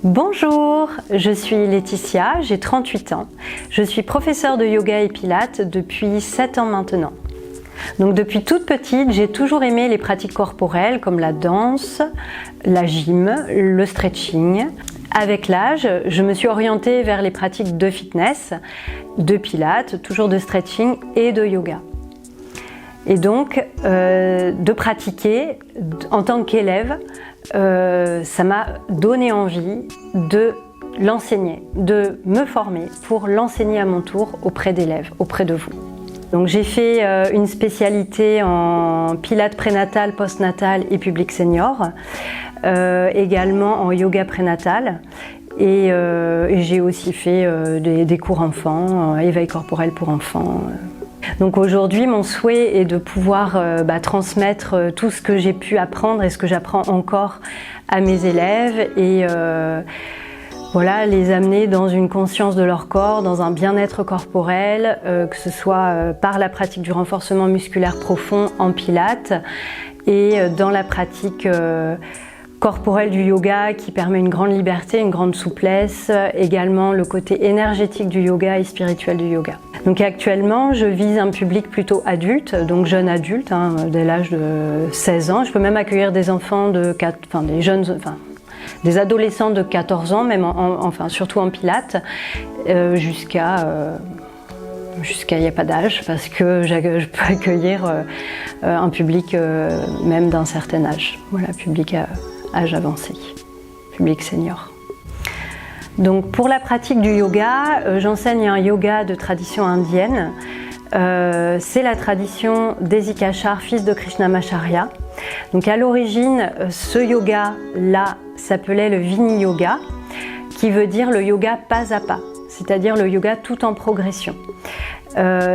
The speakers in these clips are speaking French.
Bonjour, je suis Laetitia, j'ai 38 ans. Je suis professeure de yoga et pilates depuis 7 ans maintenant. Donc depuis toute petite, j'ai toujours aimé les pratiques corporelles comme la danse, la gym, le stretching. Avec l'âge, je me suis orientée vers les pratiques de fitness, de pilates, toujours de stretching et de yoga. Et donc, de pratiquer en tant qu'élève, ça m'a donné envie de l'enseigner, de me former pour l'enseigner à mon tour auprès d'élèves, auprès de vous. Donc j'ai fait une spécialité en pilates prénatal, postnatal et public senior, également en yoga prénatal. Et j'ai aussi fait des cours enfants, éveil corporel pour enfants. Donc aujourd'hui, mon souhait est de pouvoir transmettre tout ce que j'ai pu apprendre et ce que j'apprends encore à mes élèves et voilà, les amener dans une conscience de leur corps, dans un bien-être corporel, que ce soit par la pratique du renforcement musculaire profond en pilates et dans la pratique corporelle du yoga qui permet une grande liberté, une grande souplesse, également le côté énergétique du yoga et spirituel du yoga. Donc actuellement, je vise un public plutôt adulte, donc jeune adulte, dès l'âge de 16 ans. Je peux même accueillir des enfants des adolescents de 14 ans, même surtout en pilates, jusqu'à il n'y a pas d'âge, parce que je peux accueillir un public même d'un certain âge, voilà, public à âge avancé, public senior. Donc pour la pratique du yoga, j'enseigne un yoga de tradition indienne. C'est la tradition d'Ezikachar, fils de Krishnamacharya. Donc à l'origine, ce yoga-là s'appelait le Vini Yoga, qui veut dire le yoga pas à pas, c'est-à-dire le yoga tout en progression.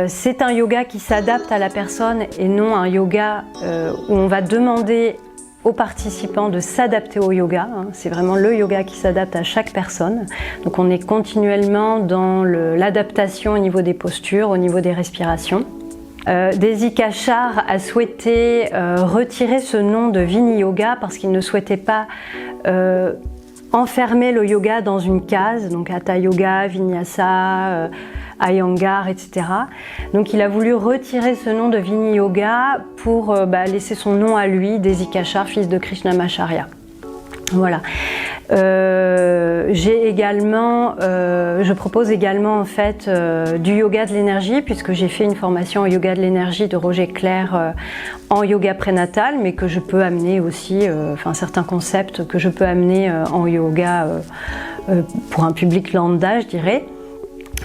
C'est un yoga qui s'adapte à la personne et non un yoga où on va demander aux participants de s'adapter au yoga. C'est vraiment le yoga qui s'adapte à chaque personne. Donc on est continuellement dans l'adaptation au niveau des postures, au niveau des respirations. Ezikachar a souhaité retirer ce nom de Vini Yoga parce qu'il ne souhaitait pas enfermer le yoga dans une case, donc Hatha Yoga, Vinyasa, Iyengar, etc. Donc il a voulu retirer ce nom de Vini Yoga pour laisser son nom à lui, d'Ezikachar, fils de Krishnamacharya. Voilà. Je propose également en fait du yoga de l'énergie, puisque j'ai fait une formation en yoga de l'énergie de Roger Clair en yoga prénatal, mais que je peux amener aussi, certains concepts que je peux amener en yoga pour un public lambda, je dirais.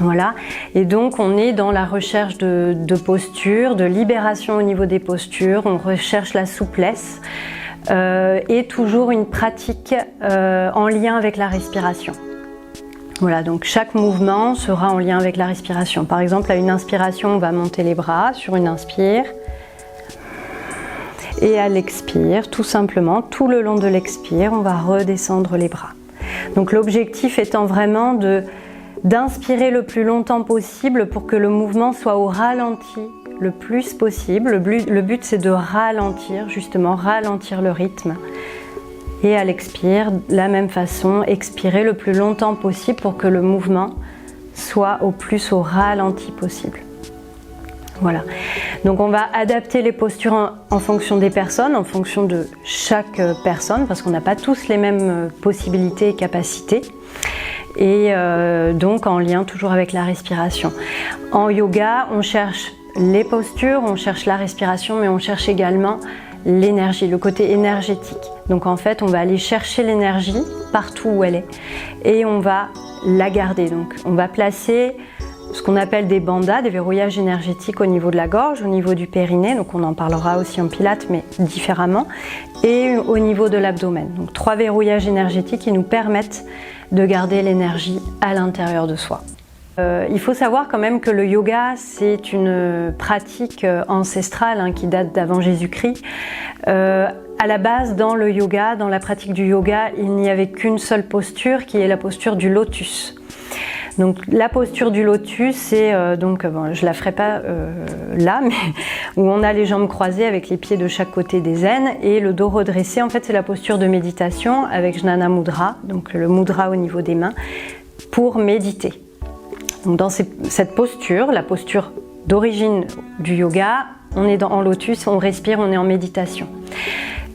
Voilà, et donc on est dans la recherche de postures, de libération au niveau des postures, on recherche la souplesse et toujours une pratique en lien avec la respiration. Voilà, donc chaque mouvement sera en lien avec la respiration. Par exemple, à une inspiration, on va monter les bras sur une inspire et à l'expire, tout simplement, tout le long de l'expire, on va redescendre les bras. Donc l'objectif étant vraiment d'inspirer le plus longtemps possible pour que le mouvement soit au ralenti le plus possible. Le but c'est de ralentir, justement, ralentir le rythme. Et à l'expire, de la même façon, expirer le plus longtemps possible pour que le mouvement soit au ralenti possible. Voilà. Donc on va adapter les postures en fonction des personnes, en fonction de chaque personne, parce qu'on n'a pas tous les mêmes possibilités et capacités. Et donc en lien toujours avec la respiration. En yoga, on cherche les postures, on cherche la respiration, mais on cherche également l'énergie, le côté énergétique. Donc en fait, on va aller chercher l'énergie partout où elle est et on va la garder. Donc on va placer ce qu'on appelle des bandas, des verrouillages énergétiques au niveau de la gorge, au niveau du périnée, donc on en parlera aussi en pilates mais différemment, et au niveau de l'abdomen. Donc 3 verrouillages énergétiques qui nous permettent de garder l'énergie à l'intérieur de soi. Il faut savoir quand même que le yoga, c'est une pratique ancestrale qui date d'avant Jésus-Christ. À la base, dans le yoga, dans la pratique du yoga, il n'y avait qu'une seule posture qui est la posture du lotus. Donc la posture du lotus, c'est je la ferai pas là, mais où on a les jambes croisées avec les pieds de chaque côté des aines et le dos redressé. En fait, c'est la posture de méditation avec Jnana Mudra, donc le mudra au niveau des mains, pour méditer. Donc dans cette posture, la posture d'origine du yoga, on est en lotus, on respire, on est en méditation.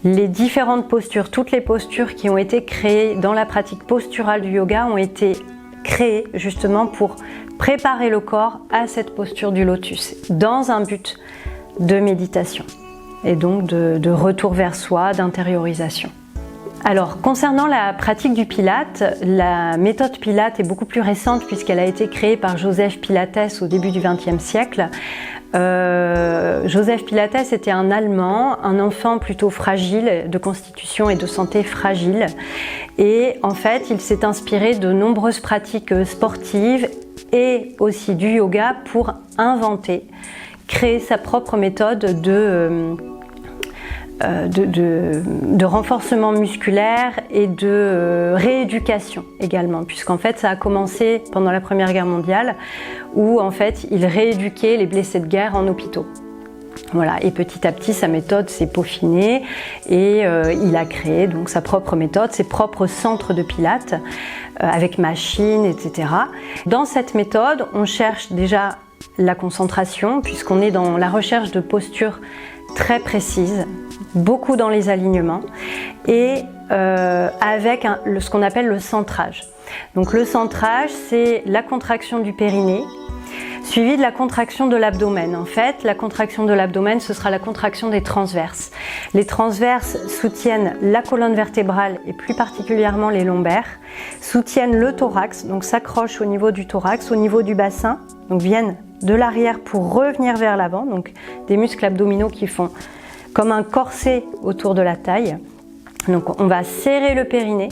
Les différentes postures, toutes les postures qui ont été créées dans la pratique posturale du yoga ont été créées justement pour préparer le corps à cette posture du lotus, dans un but de méditation et donc de retour vers soi, d'intériorisation. Alors, concernant la pratique du Pilate, la méthode Pilate est beaucoup plus récente puisqu'elle a été créée par Joseph Pilates au début du XXe siècle. Joseph Pilates était un Allemand, un enfant plutôt fragile, de constitution et de santé fragile. Et en fait, il s'est inspiré de nombreuses pratiques sportives et aussi du yoga pour inventer, créer sa propre méthode de renforcement musculaire et de rééducation également, puisqu'en fait ça a commencé pendant la Première Guerre mondiale où en fait il rééduquait les blessés de guerre en hôpitaux. Voilà, et petit à petit sa méthode s'est peaufinée et il a créé donc sa propre méthode, ses propres centres de pilates avec machines, etc. Dans cette méthode, on cherche déjà la concentration puisqu'on est dans la recherche de postures très précises, beaucoup dans les alignements et avec ce qu'on appelle le centrage. Donc le centrage, c'est la contraction du périnée suivi de la contraction de l'abdomen. En fait, la contraction de l'abdomen, ce sera la contraction des transverses. Les transverses soutiennent la colonne vertébrale et plus particulièrement les lombaires, soutiennent le thorax, donc s'accrochent au niveau du thorax, au niveau du bassin, donc viennent de l'arrière pour revenir vers l'avant, donc des muscles abdominaux qui font comme un corset autour de la taille. Donc on va serrer le périnée,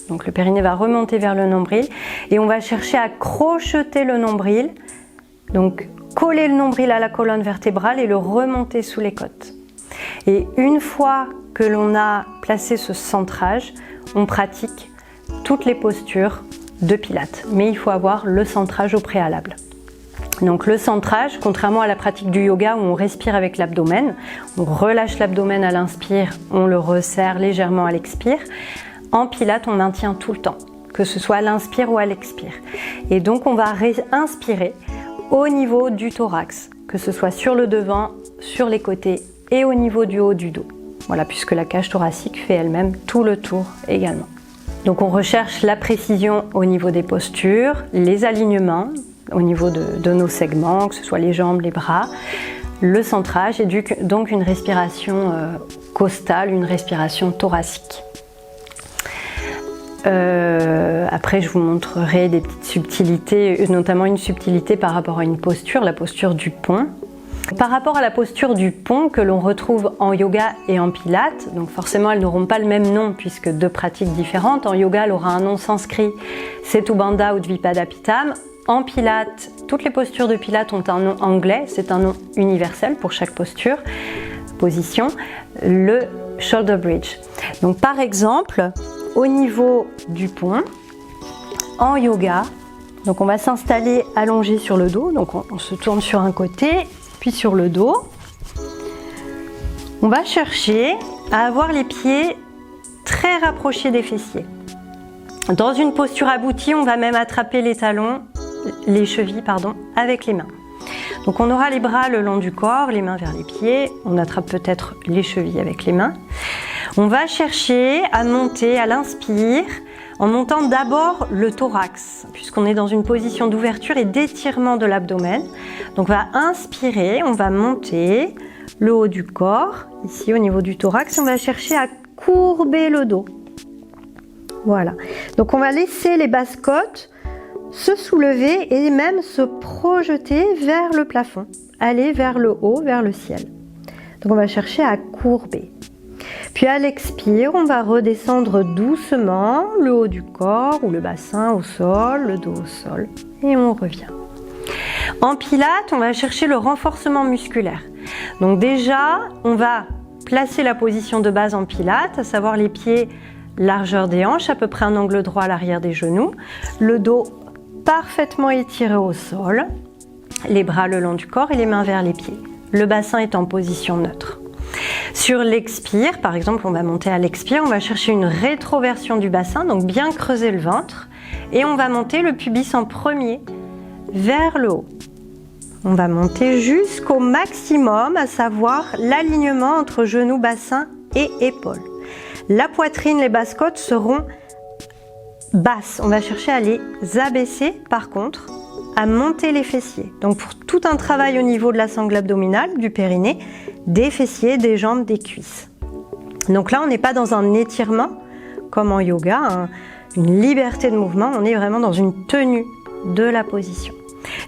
donc le périnée va remonter vers le nombril et on va chercher à crocheter le nombril, donc coller le nombril à la colonne vertébrale et le remonter sous les côtes. Et une fois que l'on a placé ce centrage, on pratique toutes les postures de Pilates, mais il faut avoir le centrage au préalable. Donc le centrage, contrairement à la pratique du yoga où on respire avec l'abdomen, on relâche l'abdomen à l'inspire, on le resserre légèrement à l'expire. En Pilates, on maintient tout le temps, que ce soit à l'inspire ou à l'expire. Et donc on va inspirer au niveau du thorax, que ce soit sur le devant, sur les côtés et au niveau du haut du dos. Voilà, puisque la cage thoracique fait elle-même tout le tour également. Donc on recherche la précision au niveau des postures, les alignements, au niveau de nos segments, que ce soit les jambes, les bras, le centrage et donc une respiration costale, une respiration thoracique. Après, je vous montrerai des petites subtilités, notamment une subtilité par rapport à une posture, la posture du pont. Par rapport à la posture du pont que l'on retrouve en yoga et en pilates, donc forcément elles n'auront pas le même nom puisque deux pratiques différentes. En yoga, elle aura un nom sanskrit, Setu Bandha ou Dvipada Pittam. En pilates, toutes les postures de pilates ont un nom anglais, c'est un nom universel pour chaque posture, position, le shoulder bridge. Donc par exemple, au niveau du pont, en yoga, donc on va s'installer allongé sur le dos, donc on se tourne sur un côté, puis sur le dos. On va chercher à avoir les pieds très rapprochés des fessiers. Dans une posture aboutie, on va même attraper les talons, les chevilles, avec les mains. Donc on aura les bras le long du corps, les mains vers les pieds, on attrape peut-être les chevilles avec les mains. On va chercher à monter à l'inspire en montant d'abord le thorax, puisqu'on est dans une position d'ouverture et d'étirement de l'abdomen. Donc on va inspirer, on va monter le haut du corps, ici au niveau du thorax, on va chercher à courber le dos. Voilà, donc on va laisser les basses côtes se soulever et même se projeter vers le plafond, aller vers le haut, vers le ciel. Donc on va chercher à courber. Puis à l'expire, on va redescendre doucement le haut du corps ou le bassin au sol, le dos au sol et on revient. En pilates, on va chercher le renforcement musculaire. Donc déjà, on va placer la position de base en pilates, à savoir les pieds largeur des hanches, à peu près un angle droit à l'arrière des genoux, le dos parfaitement étiré au sol, les bras le long du corps et les mains vers les pieds. Le bassin est en position neutre. Sur l'expire, par exemple, on va monter à l'expire, on va chercher une rétroversion du bassin, donc bien creuser le ventre, et on va monter le pubis en premier vers le haut. On va monter jusqu'au maximum, à savoir l'alignement entre genou, bassin et épaules. La poitrine, les basses côtes seront basses. On va chercher à les abaisser, par contre, à monter les fessiers. Donc pour tout un travail au niveau de la sangle abdominale, du périnée, des fessiers, des jambes, des cuisses. Donc là, on n'est pas dans un étirement comme en yoga, une liberté de mouvement, on est vraiment dans une tenue de la position.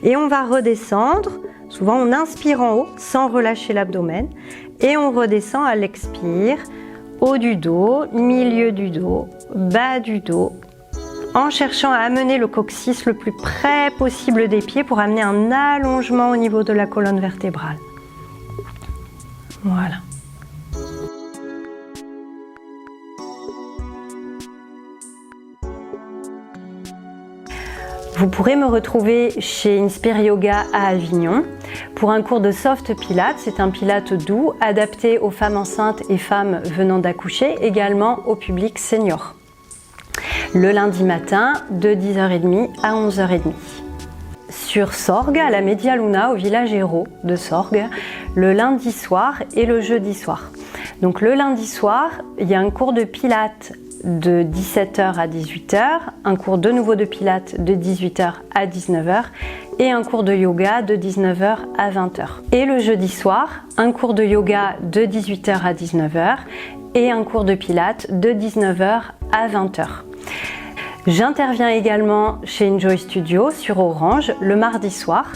Et on va redescendre, souvent on inspire en haut sans relâcher l'abdomen et on redescend à l'expire, haut du dos, milieu du dos, bas du dos, en cherchant à amener le coccyx le plus près possible des pieds pour amener un allongement au niveau de la colonne vertébrale. Voilà. Vous pourrez me retrouver chez Inspire Yoga à Avignon pour un cours de soft pilates. C'est un pilates doux adapté aux femmes enceintes et femmes venant d'accoucher, également au public senior. Le lundi matin de 10h30 à 11h30. Sur Sorgues, à la Media Luna, au village Hérault de Sorgues, le lundi soir et le jeudi soir. Donc le lundi soir, il y a un cours de pilates de 17h à 18h, un cours de nouveau de pilates de 18h à 19h et un cours de yoga de 19h à 20h. Et le jeudi soir, un cours de yoga de 18h à 19h et un cours de pilates de 19h à 20h. J'interviens également chez Enjoy Studio sur Orange le mardi soir,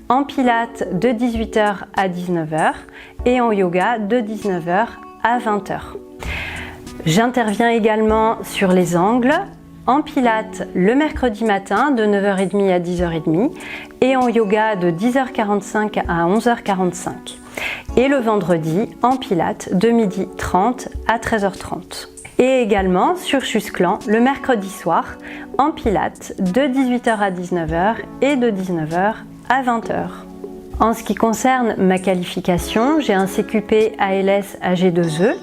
en pilates de 18h à 19h et en yoga de 19h à 20h. J'interviens également sur les Angles, en pilates le mercredi matin de 9h30 à 10h30 et en yoga de 10h45 à 11h45. Et le vendredi en pilates de 12h30 à 13h30. Et également sur Chusclan le mercredi soir en pilates de 18h à 19h et de 19h à 20h. En ce qui concerne ma qualification, j'ai un CQP ALS AG2E.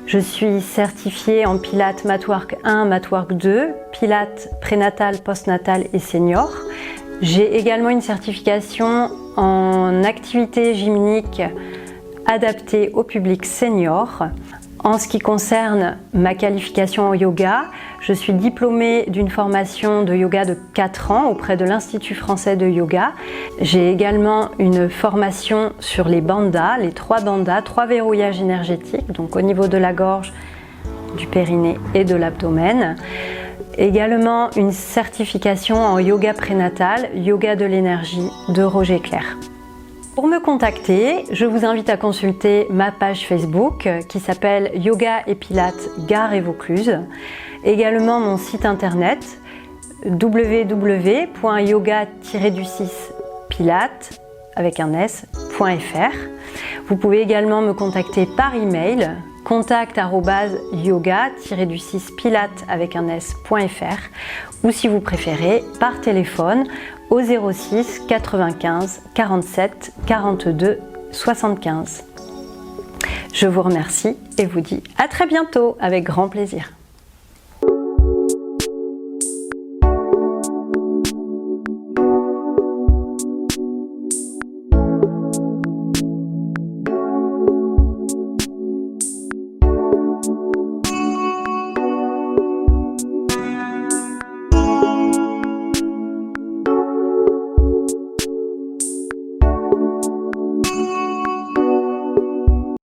Je suis certifiée en Pilates Matwork 1, Matwork 2, Pilates prénatal, postnatal et senior. J'ai également une certification en activité gymnique adaptée au public senior. En ce qui concerne ma qualification en yoga, je suis diplômée d'une formation de yoga de 4 ans auprès de l'Institut français de yoga. J'ai également une formation sur les bandhas, les 3 bandhas, 3 verrouillages énergétiques, donc au niveau de la gorge, du périnée et de l'abdomen. Également une certification en yoga prénatal, yoga de l'énergie de Roger Clair. Pour me contacter, je vous invite à consulter ma page Facebook qui s'appelle Yoga et Pilates Gare et Vaucluse. Également mon site internet www.yoga-pilates avec un s.fr. Vous pouvez également me contacter par email contact@yoga-pilates avec un s.fr ou si vous préférez par téléphone au 06 95 47 42 75. Je vous remercie et vous dis à très bientôt avec grand plaisir.